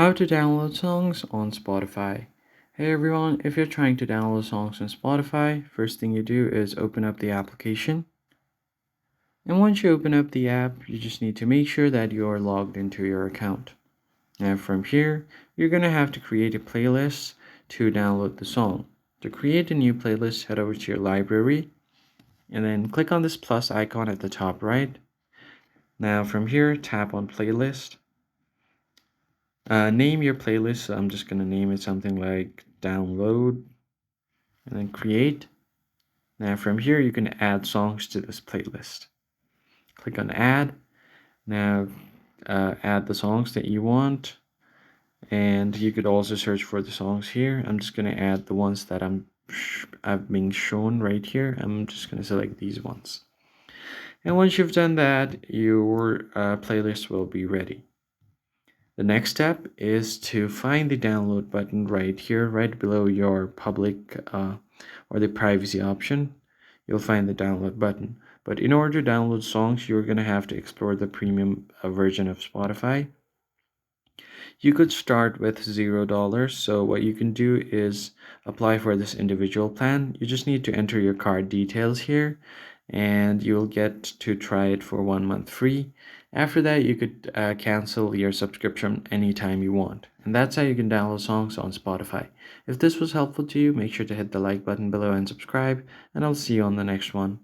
How to download songs on Spotify. Hey everyone, if you're trying to download songs on Spotify, first thing you do is open up the application. And once you open up the app, you just need to make sure that you are logged into your account. And from here, you're going to have to create a playlist to download the song. To create a new playlist, head over to your library and then click on this plus icon at the top right. Now from here, tap on playlist. Name your playlist. So I'm just going to name it something like download and then create. Now from here, you can add songs to this playlist. Click on add. Now add the songs that you want. And you could also search for the songs here. I'm just going to add the ones that I've been shown right here. I'm just going to select these ones. And once you've done that, your playlist will be ready. The next step is to find the download button right here, right below your public or the privacy option. You'll find the download button. But in order to download songs, you're going to have to explore the premium version of Spotify. You could start with $0. So what you can do is apply for this individual plan. You just need to enter your card details here and you'll get to try it for 1 month free. After that, you could cancel your subscription anytime you want. And that's how you can download songs on Spotify. If this was helpful to you, make sure to hit the like button below and subscribe, and I'll see you on the next one.